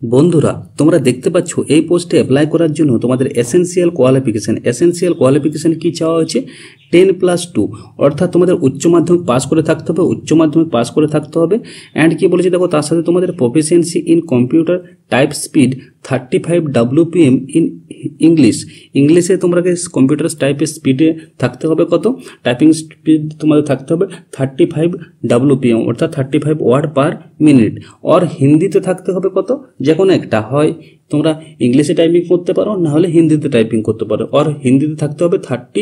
বন্ধুরা তোমরা দেখতে পাচ্ছ এই পোস্টে অ্যাপ্লাই করার জন্য তোমাদের এসেনশিয়াল কোয়ালিফিকেশন কি চাওয়া হয়েছে 10+2 অর্থাৎ তোমাদের উচ্চ মাধ্যমিক পাস করে থাকতে হবে এন্ড কি বলেছে দেখো তার সাথে তোমাদের proficiency in computer type speed 35 WPM in ইংলিশে তোমাকে কম্পিউটার টাইপের স্পিডে থাকতে হবে কত টাইপিং স্পিড তোমাদের থাকতে হবে 35 WPM অর্থাৎ 35 ওয়ার্ড পার মিনিট আর হিন্দিতে থাকতে হবে কত যে কোনো একটা হয় তোমরা ইংলিশে টাইপিং করতে পারো না হলে হিন্দিতে টাইপিং করতে পারো আর হিন্দিতে থাকতে হবে 30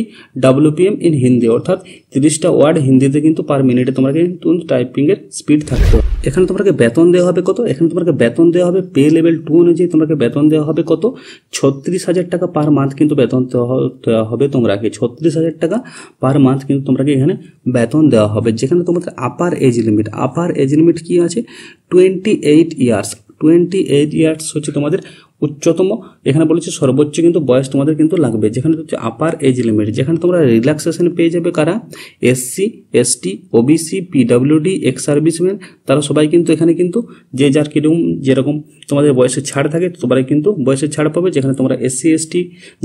WPM ইন হিন্দি অর্থাৎ 30টা ওয়ার্ড হিন্দিতে কিন্তু পার মিনিটে তোমাকে কিন্তু টাইপিং এর স্পিড থাকতে হবে। এখানে তোমাকে বেতন দেওয়া হবে কত এখানে তোমাকে বেতন দেওয়া হবে পে লেভেল 2 অনুযায়ী তোমাকে বেতন দেওয়া হবে কত 36,000 টাকা পার মান্থ কিন্তু বেতন দেওয়া হবে তোমাকে 36,000 টাকা পার মান্থ কিন্তু তোমাকে এখানে বেতন দেওয়া হবে যেখানে তোমাদের আপার এজ লিমিট কি আছে 28 ইয়ার্স হচ্ছে তোমাদের উচ্চতম এখানে বলেছে সর্বোচ্চ কিন্তু বয়স তোমাদের কিন্তু লাগবে যেখানে হচ্ছে আপার এজ লিমিট যেখানে তোমরা রিল্যাক্সেশন পেয়ে যাবে কারা SC ST OBC PWD ex serviceman তারা সবাই কিন্তু এখানে কিন্তু যে যার যেরকম তোমাদের বয়সের ছাড় থাকে তোমরা কিন্তু বয়সের ছাড় পাবে যেখানে তোমরা SC ST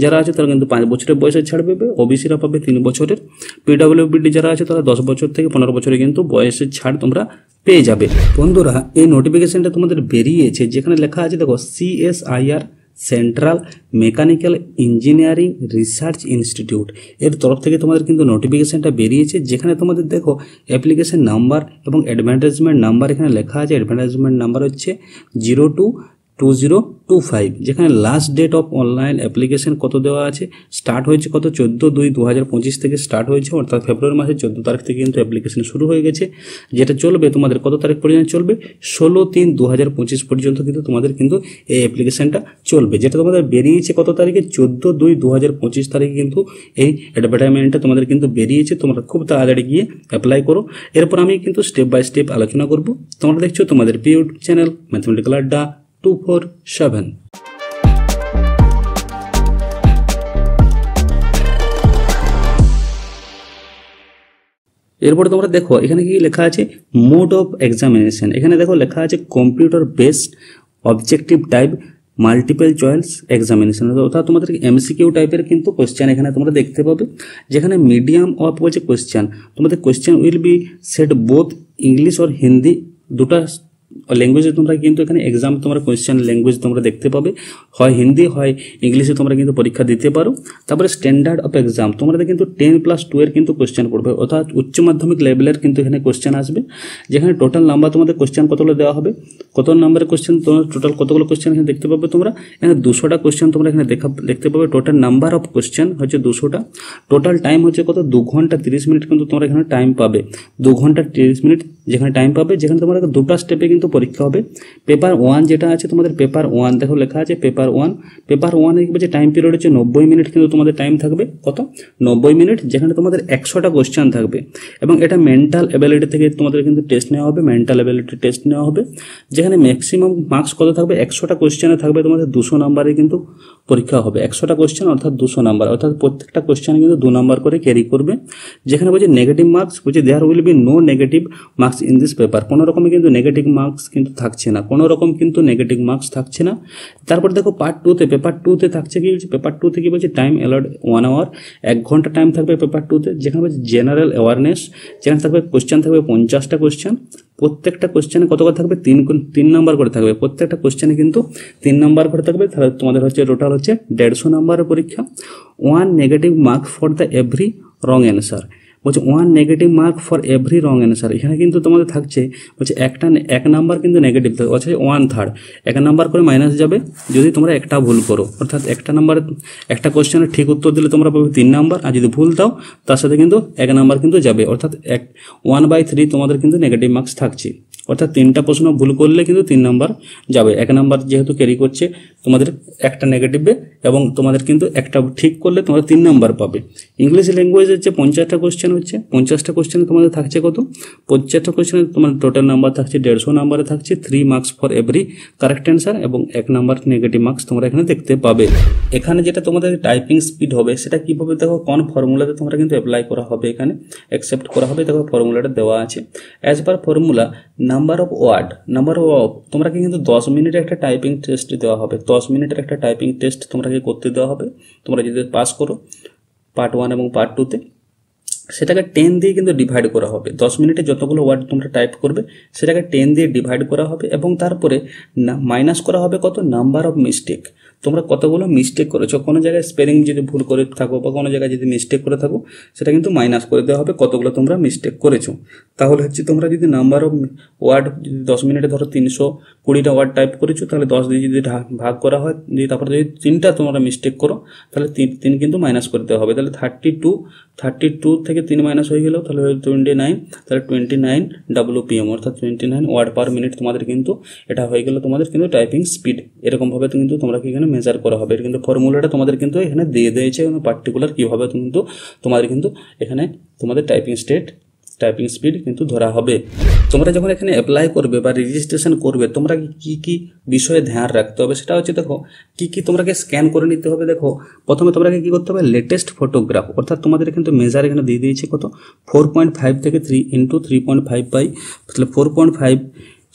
যারা আছে তারা কিন্তু 5 বছরের বয়সের ছাড় পাবে OBCরা পাবে 3 বছরের PWD যারা আছে তারা 10 বছর থেকে 15 বছরের কিন্তু বয়সের ছাড় তোমরা পেয়ে যাবে। বন্ধুরা এই নোটিফিকেশনটা তোমাদের বেরিয়েছে যেখানে লেখা আছে দেখো CSIR central mechanical engineering research institute এর তরফ থেকে তোমাদের কিন্তু নোটিফিকেশনটা বেরিয়েছে যেখানে তোমাদের দেখো অ্যাপ্লিকেশন নাম্বার এবং অ্যাডভার্টাইজমেন্ট নাম্বার এখানে লেখা আছে অ্যাডভার্টাইজমেন্ট নাম্বার হচ্ছে 022025 যেখানে last date of online application কত দেওয়া আছে স্টার্ট হয়েছে কত 14/2/2025 থেকে স্টার্ট হয়েছে অর্থাৎ ফেব্রুয়ারি মাসের 14 তারিখ থেকে কিন্তু অ্যাপ্লিকেশন শুরু হয়ে গেছে যেটা চলবে তোমাদের কত তারিখ পর্যন্ত চলবে 16/3/2025 পর্যন্ত কিন্তু তোমাদের কিন্তু এই অ্যাপ্লিকেশনটা চলবে যেটা তোমাদের বেরিয়েছে কত তারিখে 14/2/2025 তারিখে কিন্তু এই অ্যাডভার্টাইজমেন্টটা তোমাদের কিন্তু বেরিয়েছে তোমরা খুব তাড়াতাড়ি গিয়ে অ্যাপ্লাই করো। এরপর আমি কিন্তু স্টেপ বাই স্টেপ আলোচনা করব। তোমরা দেখছো তোমাদের ইউটিউব চ্যানেল ম্যাথমেটিক্যাল আড্ডা 247। এরপরে তোমরা দেখো এখানে কি লেখা আছে মোড অফ এক্সামিনেশন এখানে দেখো লেখা আছে computer based objective type multiple choice examination অর্থাৎ তোমাদের MCQ টাইপের কিন্তু কোশ্চেন এখানে তোমরা দেখতে পাবে যেখানে মিডিয়াম অফ বলছে কোশ্চেন তোমাদের question will be set both English আর হিন্দি দুটা ল্যাঙ্গুয়েজে তোমরা কিন্তু এখানে এক্সাম তোমরা কোশ্চেন ল্যাঙ্গুয়েজ তোমরা দেখতে পাবে হয় হিন্দি হয় ইংলিশে তোমরা কিন্তু পরীক্ষা দিতে পারো। তারপরে স্ট্যান্ডার্ড অফ এক্সাম তোমরা কিন্তু 10+2 এর কিন্তু কোশ্চেন পড়বে অর্থাৎ উচ্চ মাধ্যমিক লেভেলের কিন্তু এখানে কোশ্চেন আসবে যেখানে টোটাল নাম্বার তোমাদের কোশ্চেন কতগুলো দেওয়া হবে কত নম্বরের কোশ্চেন তোমরা টোটাল কতগুলো কোশ্চেন এখানে দেখতে পাবে তোমরা এখানে 200টা কোশ্চেন তোমরা এখানে দেখতে পাবে টোটাল নাম্বার অফ কোশ্চেন হচ্ছে 200টা টোটাল টাইম হচ্ছে কত 2 ঘন্টা 30 মিনিট কিন্তু তোমরা এখানে টাইম পাবে 2 ঘন্টা 30 মিনিট যেখানে টাইম পাবে যেখানে তোমরা দুটো স্টেপে কিন্তু পরীক্ষা হবে। পেপার 1 যেটা আছে তোমাদের পেপার 1 দেখো লেখা আছে পেপার 1 এর যে টাইম পিরিয়ড হচ্ছে 90 মিনিট কিন্তু তোমাদের টাইম থাকবে কত 90 মিনিট যেখানে তোমাদের 100টা কোশ্চেন থাকবে এবং এটা মেন্টাল এবিলিটি থেকে তোমাদের কিন্তু টেস্ট নেওয়া হবে মেন্টাল এবিলিটি টেস্ট নেওয়া হবে যেখানে ম্যাক্সিমাম মার্কস কত থাকবে 100টা কোশ্চেনে থাকবে তোমাদের 200 নম্বরে কিন্তু পরীক্ষা হবে 100টা কোশ্চেন অর্থাৎ 200 নাম্বার অর্থাৎ প্রত্যেকটা কোশ্চেনে কিন্তু 2 নাম্বার করে ক্যারি করবে। যেখানে বলছে নেগেটিভ মার্কস বলছে there will be no negative marks in this paper কোনো রকমের কিন্তু নেগেটিভ মার্কস কিন্তু থাকছে না কোনো রকম কিন্তু নেগেটিভ মার্কস থাকছে না। তারপর দেখো পার্ট 2 তে পেপার 2 তে থাকছে কি পেপার 2 তে কি বলছে টাইম অ্যালট 1 আওয়ার 1 ঘন্টা টাইম থাকবে পেপার 2 তে যেখানে বলছে জেনারেল অ্যাওয়ারনেস যেখানে থাকবে কোশ্চেন থাকবে 50টা কোশ্চেন প্রত্যেকটা কোশ্চেনে কত করে থাকবে 3 নাম্বার করে থাকবে প্রত্যেকটা কোশ্চেনে কিন্তু 3 নাম্বার করে থাকবে তাহলে তোমাদের হচ্ছে টোটাল হচ্ছে 150 নাম্বারের পরীক্ষা 1 negative mark for the every wrong answer বলছে 1 negative mark for every wrong answer এখানে কিন্তু তোমাদের থাকছে বলছে এক নাম্বার কিন্তু নেগেটিভ থাকবে অর্থাৎ 1/3 1 নাম্বার করে মাইনাস যাবে যদি তোমরা একটা ভুল করো অর্থাৎ একটা নাম্বার একটা কোশ্চেনের ঠিক উত্তর দিলে তোমরা পাবে 3 নাম্বার আর যদি ভুল দাও তার সাথে কিন্তু 1 নাম্বার কিন্তু যাবে অর্থাৎ 1/3 তোমাদের কিন্তু নেগেটিভ মার্কস থাকছে অর্থাৎ 3টা প্রশ্ন ভুল করলে কিন্তু 3 নাম্বার যাবে 1 নাম্বার যেহেতু ক্যারি করছে তোমাদের একটা নেগেটিভে এবং তোমাদের কিন্তু একটা ঠিক করলে তোমরা 3 নাম্বার পাবে। ইংলিশ ল্যাঙ্গুয়েজ হচ্ছে 50টা কোশ্চেন হচ্ছে 50টা কোশ্চেনে তোমাদের থাকছে কত 50টা কোশ্চেনে তোমার টোটাল নাম্বার থাকছে 150 নাম্বারে থাকছে 3 marks for every correct answer এবং 1 নাম্বার নেগেটিভ মার্কস তোমরা এখানে দেখতে পাবে। এখানে যেটা তোমাদের টাইপিং স্পিড হবে সেটা কিভাবে দেখো কোন ফর্মুলাতে তোমরা কিন্তু অ্যাপ্লাই করা হবে এখানে অ্যাকসেপ্ট করা হবে দেখো ফর্মুলাটা দেওয়া আছে as per formula number of word তোমরাকে কিন্তু 10 মিনিটের একটা টাইপিং টেস্ট দেওয়া হবে। 10 মিনিটের একটা টাইপিং টেস্ট তোমরাকে করতে দেওয়া হবে। তোমরা যদি পাস করো পার্ট 1 এবং পার্ট 2তে, সেটাকে 10 দিয়ে কিন্তু ডিভাইড করা হবে। 10 মিনিটে যতগুলো ওয়ার্ড তোমরা টাইপ করবে সেটাকে 10 দিয়ে ডিভাইড করা হবে এবং তারপরে মাইনাস করা হবে কত, নাম্বার অফ মিস্টেক। তোমরা কতগুলো মিস্টেক করেছো, কোনো জায়গায় স্পেলিং যদি ভুল করে থাকো বা কোনো জায়গায় যদি মিস্টেক করে থাকো সেটা কিন্তু মাইনাস করে দেওয়া হবে কতগুলো তোমরা মিস্টেক করেছো। তাহলে হচ্ছে তোমরা যদি নাম্বার অফ ওয়ার্ড যদি 10 মিনিটে ধরো 320টা ওয়ার্ড টাইপ করেছো, তাহলে 10 দিয়ে যদি ভাগ করা হয়, যদি তারপরে যদি 3টা তোমরা মিস্টেক করো তাহলে 3 কিন্তু মাইনাস করে দেওয়া হবে। তাহলে 32 থেকে 3 মাইনাস হয়ে গেল, তাহলে 29, তাহলে 29 WPM অর্থাৎ 29 ওয়ার্ড পার মিনিট তোমাদের কিন্তু এটা হয়ে গেল তোমাদের কিন্তু টাইপিং স্পিড। এরকম ভাবে কিন্তু তোমরা এখানে মেজার করা হবে। কিন্তু ফর্মুলাটা তোমাদের কিন্তু এখানে দিয়ে দিয়েছে এবং পার্টিকুলার কিভাবে কিন্তু তোমাদের কিন্তু এখানে তোমাদের টাইপিং স্পিড কিন্তু ধরা হবে। তোমরা যখন এখানে অ্যাপ্লাই করবে বা রেজিস্ট্রেশন করবে, তোমরা কি কি বিষয়ে ধ্যান রাখতে হবে সেটা হচ্ছে, দেখো কি কি তোমরাকে স্ক্যান করে নিতে হবে। দেখো প্রথমে তোমাকে কি করতে হবে, লেটেস্ট ফটোগ্রাফ, অর্থাৎ তোমাদের কিন্তু মেজার এখানে দিয়ে দিয়েছে কত, 4.5 থেকে 3 × 3.5 বাই 4.5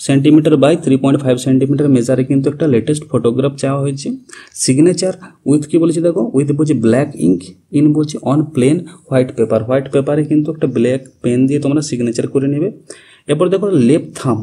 সেন্টিমিটার বাই 3.5 সেন্টিমিটার মেজারে কিন্তু একটা লেটেস্ট ফটোগ্রাফ চাওয়া হয়েছে। সিগনেচার উইথ কি বলেছে, দেখো উইথ বলছে ব্ল্যাক ইঙ্ক, ইন বলছে অন প্লেন হোয়াইট পেপারে কিন্তু একটা ব্ল্যাক পেন দিয়ে তোমরা সিগনেচার করে নেবে। এরপর দেখো লেফট থাম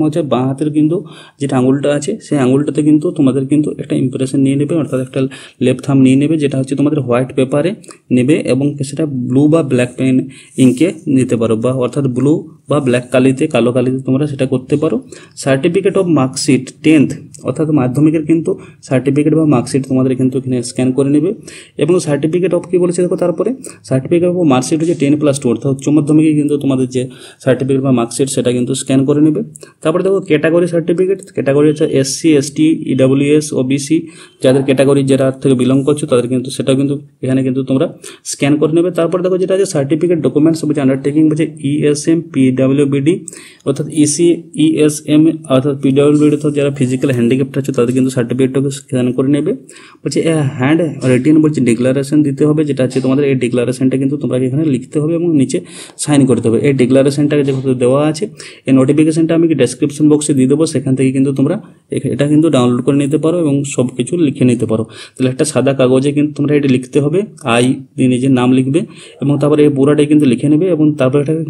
হচ্ছে বাঁ হাতের কিন্তু যেটা আঙুলটা আছে সেই আঙুলটাতে কিন্তু তোমাদের কিন্তু একটা ইমপ্রেশন নিয়ে নেবে, অর্থাৎ একটা লেফট থাম নিয়ে নেবে, যেটা হচ্ছে তোমাদের হোয়াইট পেপারে নেবে এবং সেটা ব্লু বা ব্ল্যাক পেন ইঙ্কে নিতে পারো, বা অর্থাৎ ব্লু বা ব্ল্যাক কালো কালিতে তোমরা সেটা করতে পারো। সার্টিফিকেট অফ মার্কশিট 10th অর্থাৎ মাধ্যমিকের কিন্তু সার্টিফিকেট বা মার্কশিট তোমাদের কিন্তু এখানে স্ক্যান করে নেবে। এবং সার্টিফিকেট অফ কি বলেছে দেখো, তারপরে সার্টিফিকেট অফ মার্কশিট হচ্ছে 10+2 অর্থাৎ উচ্চ মাধ্যমিকে কিন্তু তোমাদের যে সার্টিফিকেট বা মার্কশিট সেটা কিন্তু স্ক্যান করে নেবে। তারপরে দেখো ক্যাটাগরি সার্টিফিকেট, ক্যাটাগরি হচ্ছে SC ST EWS OBC, যাদের ক্যাটাগরি যেটা থেকে বিলং করছো তাদের কিন্তু সেটাও কিন্তু এখানে কিন্তু তোমরা স্ক্যান করে নেবে। তারপর দেখো যেটা আছে সার্টিফিকেট ডকুমেন্টস বলছে আন্ডারটেকিং বলছে ESM PWBD অর্থাৎ ESM অর্থাৎ PWBD অর্থাৎ যারা ফিজিক্যাল হ্যান্ডিক্যাপ্ট আছে তাদের কিন্তু সার্টিফিকেটটাকে স্ক্যান করে নেবে। বলছে হ্যান্ড রিটেন বলছে ডিক্লারেশন দিতে হবে, যেটা আছে তোমাদের এই ডিক্লারেশনটা কিন্তু তোমরা এখানে লিখতে হবে এবং নিচে সাইন করতে হবে। এই ডিক্লারেশনটাকে যেহেতু দেওয়া আছে, এই নোটিফিকেশনটা আমি ডেসক্রিপশন বক্সে দিয়ে দেবো, সেখান থেকে কিন্তু তোমরা এটা কিন্তু ডাউনলোড করে নিতে পারো এবং সব কিছু লিখে নিতে পারো। তাহলে একটা সাদা কাগজে কিন্তু তোমরা এটা লিখতে হবে, নিজের নাম লিখবে এবং তারপরে এই পুরাটাই কিন্তু লিখে নেবে এবং তারপরে এটাকে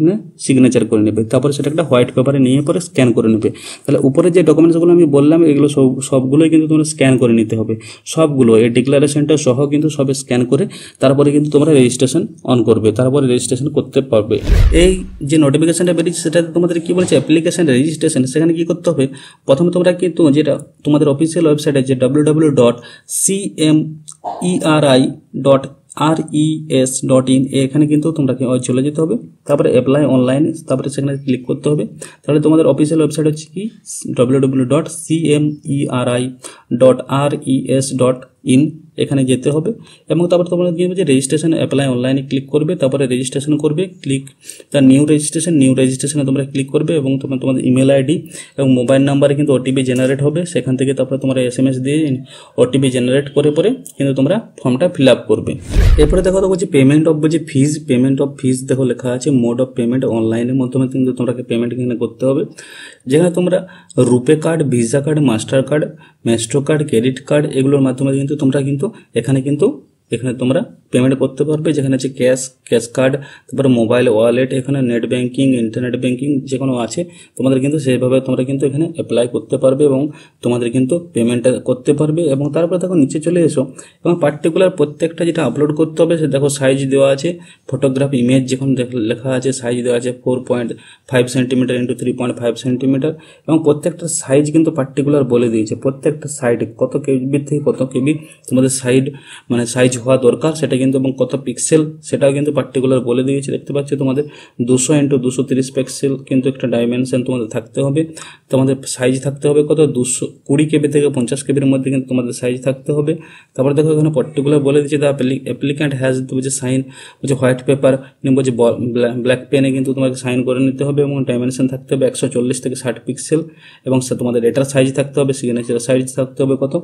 সিগনেচার করে নেবে। তারপরে সেটা একটা হোয়াইট পেপারে নিয়ে পরে স্ক্যান করে নেবে। তাহলে উপরে যে ডকুমেন্টসগুলো আমি বললাম এগুলো সবগুলোই কিন্তু তোমরা স্ক্যান করে নিতে হবে, সবগুলো এই ডিক্লারেশনটা সহ কিন্তু সব স্ক্যান করে তারপরে কিন্তু তোমরা রেজিস্ট্রেশন অন করবে, তারপরে রেজিস্ট্রেশন করতে পারবে। এই যে নোটিফিকেশনটা বেরিয়েছে সেটাতে তোমাদের কি বলছে অ্যাপ্লিকেশন রেজিস্ট্রেশন, সেখানে কি করতে হবে, প্রথমে তোমরা কিন্তু যেটা তোমাদের অফিসিয়াল ওয়েবসাইট আছে www.cmeri.res.in এখানে কিন্তু তোমরা চলে যেতে হবে। তারপরে অ্যাপ্লাই অনলাইন, তারপরে সেখানে ক্লিক করতে হবে। তাহলে তোমাদের অফিসিয়াল ওয়েবসাইট হচ্ছে কি www.cmeri.res.in এখানে যেতে হবে এবং তারপর তোমরা কি হবে যে রেজিস্ট্রেশন অ্যাপ্লাই অনলাইনে ক্লিক করবে, তারপরে রেজিস্ট্রেশন করবে, তার নিউ রেজিস্ট্রেশনে তোমরা ক্লিক করবে এবং তোমাদের ইমেল আইডি এবং মোবাইল নাম্বারে কিন্তু ওটিপি জেনারেট হবে। সেখান থেকে তারপরে তোমরা SMS দিয়ে ওটিপি জেনারেট করে পরে কিন্তু তোমরা ফর্মটা ফিল আপ করবে। এরপরে দেখো বলছি পেমেন্ট অফ ফিজ দেখো লেখা আছে মোড অফ পেমেন্ট, অনলাইনের মাধ্যমে কিন্তু তোমরাকে পেমেন্ট এখানে করতে হবে, যেখানে তোমরা RuPay card, Visa card, master card, Maestro card, credit card এগুলোর মাধ্যমে কিন্তু তোমরা কিন্তু এখানে তোমরা পেমেন্ট করতে পারবে, যেখানে আছে ক্যাশ কার্ড, তারপরে মোবাইল ওয়ালেট, এখানে নেট ব্যাঙ্কিং, ইন্টারনেট ব্যাঙ্কিং যে কোনো আছে তোমাদের কিন্তু সেইভাবে তোমরা কিন্তু এখানে অ্যাপ্লাই করতে পারবে এবং তোমাদের কিন্তু পেমেন্টটা করতে পারবে। এবং তারপরে দেখো নিচে চলে এসো এবং পার্টিকুলার প্রত্যেকটা যেটা আপলোড করতে হবে সে দেখো সাইজ দেওয়া আছে, ফটোগ্রাফ ইমেজ যখন লেখা আছে সাইজ দেওয়া আছে 4.5 সেন্টিমিটার × 3.5 সেন্টিমিটার এবং প্রত্যেকটা সাইজ কিন্তু পার্টিকুলার বলে দিয়েছে, প্রত্যেকটা সাইড কত কেবি থেকে কত কেবি তোমাদের সাইজ হওয়া দরকার সেটা কিন্তু, এবং কত পিক্সেল সেটাও কিন্তু পার্টিকুলার বলে দিয়েছে। দেখতে পাচ্ছ তোমাদের 200 × 230 পিক্সেল কিন্তু একটা ডাইমেনশন তোমাদের থাকতে হবে, তোমাদের সাইজ থাকতে হবে কত 220 কেবি থেকে 50 কেবির মধ্যে কিন্তু তোমাদের সাইজ থাকতে হবে। তারপরে দেখো এখানে পার্টিকুলার বলে দিয়েছে দ্য অ্যাপ্লিক্যান্ট হ্যাজ বলছে সাইন বলছে হোয়াইট পেপার বলছে ব্ল্যাক পেনে কিন্তু তোমাকে সাইন করে নিতে হবে এবং ডাইমেনশন থাকতে হবে 140 থেকে 60 পিক্সেল এবং তোমাদের এটার সাইজ থাকতে হবে, সিগনেচার সাইজ থাকতে হবে কত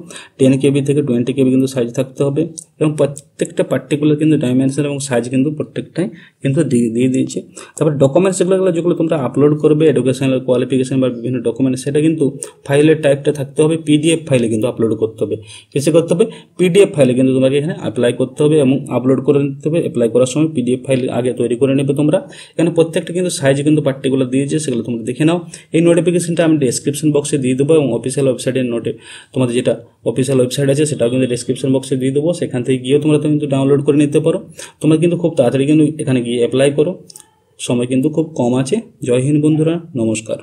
10 কেবি থেকে 20 কেবি কিন্তু সাইজ থাকতে হবে এবং প্রত্যেকটা পার্টিকুলার কিন্তু ডাইমেনশন এবং সাইজ কিন্তু প্রত্যেকটাই কিন্তু দিয়ে দিয়েছে। তারপর ডকুমেন্টস যেগুলো তোমরা আপলোড করবে, এডুকেশনাল কোয়ালিফিকেশন বা বিভিন্ন ডকুমেন্ট, সেটা কিন্তু ফাইলের টাইপটা থাকতে হবে পিডিএফ ফাইলে কিন্তু আপলোড করতে হবে। কিসে করতে হবে? পিডিএফ ফাইলে কিন্তু তোমাকে এখানে অ্যাপ্লাই করতে হবে এবং আপলোড করে নিতে হবে। অ্যাপ্লাই করার সময় পিডিএফ ফাইল আগে তৈরি করে নেবে তোমরা। এখানে প্রত্যেকটা কিন্তু সাইজ কিন্তু পার্টিকুলার দিয়েছে, সেগুলো তোমরা দেখে নাও। এই নোটিফিকেশনটা আমি ডেসক্রিপশন বক্সে দিয়ে দেবো এবং অফিসিয়াল ওয়েবসাইটের তোমাদের যেটা অফিসিয়াল ওয়েবসাইট আছে সেটাও কিন্তু ডেসক্রিপশন বক্সে দিয়ে দেবো। সেখান থেকে গিয়েও তোমরা কিন্তু ডাউনলোড করে নিতে পারো। তোমরা কিন্তু খুব তাড়াতাড়ি কিন্তু এখানে গিয়ে অ্যাপ্লাই করো, সময় কিন্তু খুব কম আছে। জয় হিন্দ বন্ধুরা, নমস্কার।